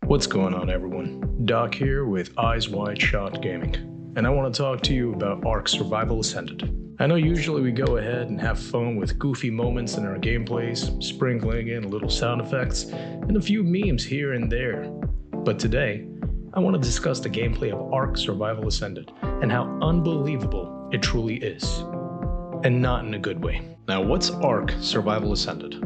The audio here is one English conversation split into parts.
What's going on, everyone? Doc here with EyesWideShotGaming, and I want to talk to you about ARK Survival Ascended. I know usually we go ahead and have fun with goofy moments in our gameplays, sprinkling in little sound effects, and a few memes here and there. But today, I want to discuss the gameplay of ARK Survival Ascended and how unbelievable it truly is. And not in a good way. Now, what's ARK Survival Ascended?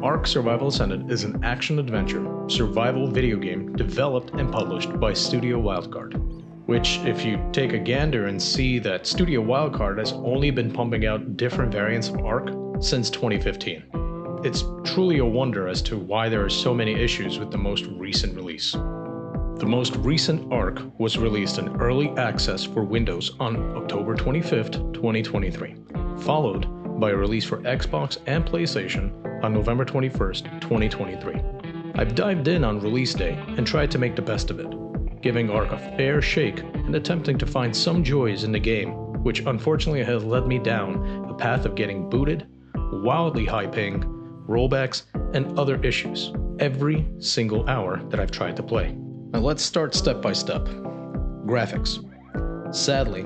ARK Survival Ascended is an action-adventure survival video game developed and published by Studio Wildcard, which, if you take a gander and see that Studio Wildcard has only been pumping out different variants of ARK since 2015. It's truly a wonder as to why there are so many issues with the most recent release. The most recent ARK was released in early access for Windows on October 25th, 2023, followed by a release for Xbox and PlayStation on November 21st, 2023. I've dived in on release day and tried to make the best of it, giving ARK a fair shake and attempting to find some joys in the game, which unfortunately has led me down a path of getting booted, wildly high ping, rollbacks, and other issues every single hour that I've tried to play. Now let's start step by step. Graphics. Sadly,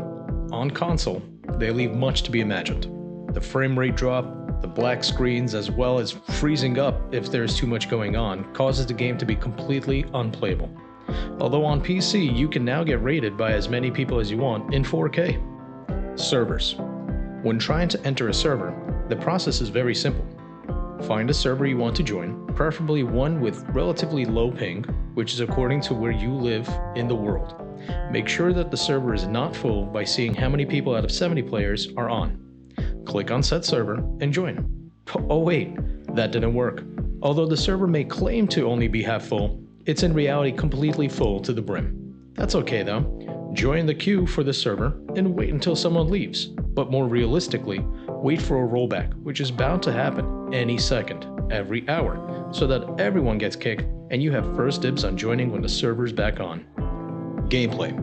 on console, they leave much to be imagined. The frame rate drop, the black screens, as well as freezing up if there's too much going on, causes the game to be completely unplayable. Although on PC, you can now get rated by as many people as you want in 4K. Servers. When trying to enter a server, the process is very simple. Find a server you want to join, preferably one with relatively low ping, which is according to where you live in the world. Make sure that the server is not full by seeing how many people out of 70 players are on. Click on said server and join. Oh wait, that didn't work. Although the server may claim to only be half full, it's in reality completely full to the brim. That's okay though. Join the queue for the server and wait until someone leaves. But more realistically, wait for a rollback, which is bound to happen any second, every hour, so that everyone gets kicked and you have first dibs on joining when the server's back on. Gameplay.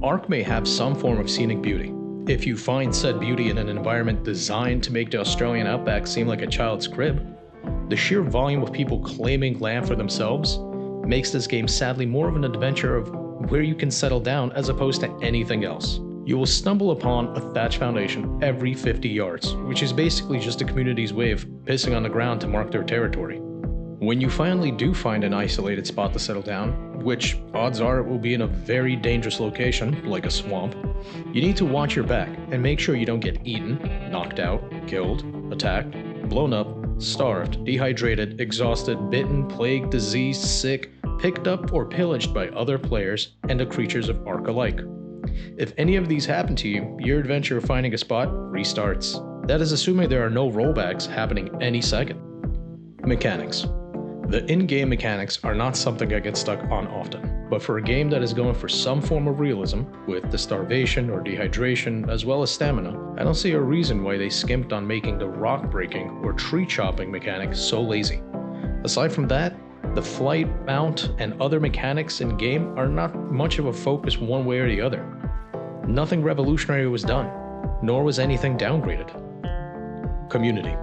ARK may have some form of scenic beauty. If you find said beauty in an environment designed to make the Australian outback seem like a child's crib, the sheer volume of people claiming land for themselves makes this game sadly more of an adventure of where you can settle down as opposed to anything else. You will stumble upon a thatch foundation every 50 yards, which is basically just the community's way of pissing on the ground to mark their territory. When you finally do find an isolated spot to settle down, which odds are it will be in a very dangerous location, like a swamp, you need to watch your back and make sure you don't get eaten, knocked out, killed, attacked, blown up, starved, dehydrated, exhausted, bitten, plagued, diseased, sick, picked up, or pillaged by other players and the creatures of ARK alike. If any of these happen to you, your adventure of finding a spot restarts. That is assuming there are no rollbacks happening any second. Mechanics. The in-game mechanics are not something I get stuck on often, but for a game that is going for some form of realism, with the starvation or dehydration as well as stamina, I don't see a reason why they skimped on making the rock breaking or tree chopping mechanic so lazy. Aside from that, the flight, mount, and other mechanics in game are not much of a focus one way or the other. Nothing revolutionary was done, nor was anything downgraded. Community.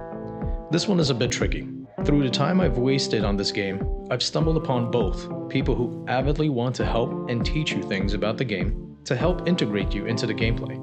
This one is a bit tricky. Through the time I've wasted on this game, I've stumbled upon both people who avidly want to help and teach you things about the game to help integrate you into the gameplay,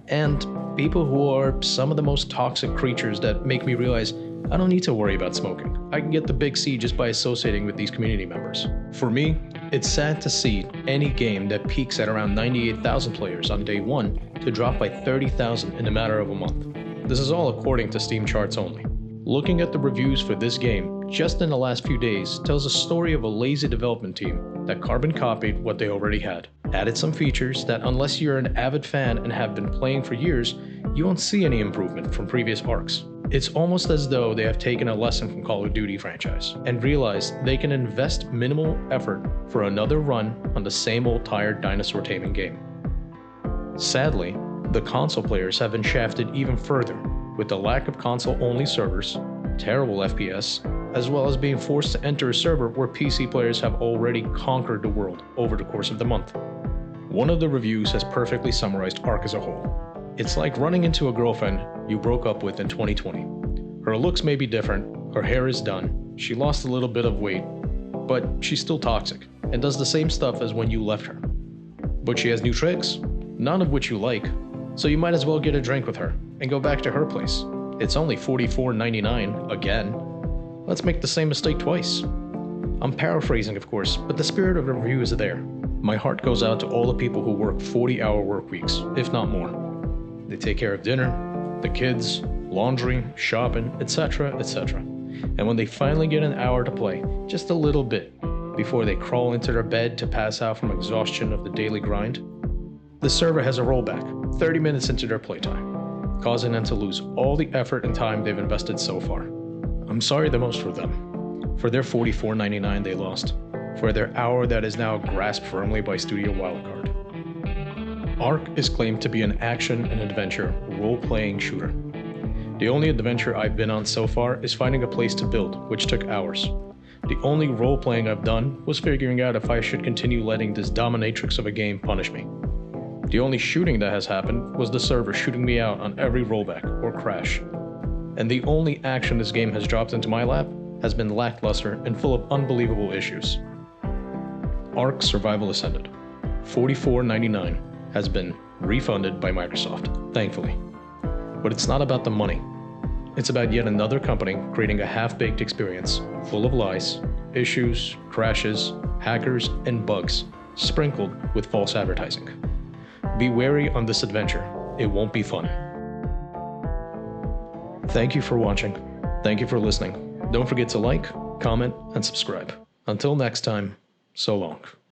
and people who are some of the most toxic creatures that make me realize I don't need to worry about smoking. I can get the big C just by associating with these community members. For me, it's sad to see any game that peaks at around 98,000 players on day one to drop by 30,000 in a matter of a month. This is all according to Steam charts only. Looking at the reviews for this game just in the last few days tells a story of a lazy development team that carbon copied what they already had, added some features that unless you're an avid fan and have been playing for years, you won't see any improvement from previous ARKs. It's almost as though they have taken a lesson from Call of Duty franchise and realized they can invest minimal effort for another run on the same old tired dinosaur taming game. Sadly, the console players have been shafted even further with the lack of console-only servers, terrible FPS, as well as being forced to enter a server where PC players have already conquered the world over the course of the month. One of the reviews has perfectly summarized ARK as a whole. It's like running into a girlfriend you broke up with in 2020. Her looks may be different, her hair is done, she lost a little bit of weight, but she's still toxic and does the same stuff as when you left her. But she has new tricks, none of which you like, so you might as well get a drink with her and go back to her place. It's only $44.99 again. Let's make the same mistake twice. I'm paraphrasing, of course, but the spirit of the review is there. My heart goes out to all the people who work 40-hour work weeks, if not more. They take care of dinner, the kids, laundry, shopping, etc., etc. And when they finally get an hour to play, just a little bit, before they crawl into their bed to pass out from exhaustion of the daily grind, the server has a rollback 30 minutes into their playtime, causing them to lose all the effort and time they've invested so far. I'm sorry the most for them, for their $44.99 they lost, for their hour that is now grasped firmly by Studio Wildcard. ARK is claimed to be an action and adventure role-playing shooter. The only adventure I've been on so far is finding a place to build, which took hours. The only role-playing I've done was figuring out if I should continue letting this dominatrix of a game punish me. The only shooting that has happened was the server shooting me out on every rollback or crash. And the only action this game has dropped into my lap has been lackluster and full of unbelievable issues. ARK Survival Ascended, $44.99, has been refunded by Microsoft, thankfully. But it's not about the money. It's about yet another company creating a half-baked experience full of lies, issues, crashes, hackers, and bugs, sprinkled with false advertising. Be wary on this adventure. It won't be fun. Thank you for watching. Thank you for listening. Don't forget to like, comment, and subscribe. Until next time, so long.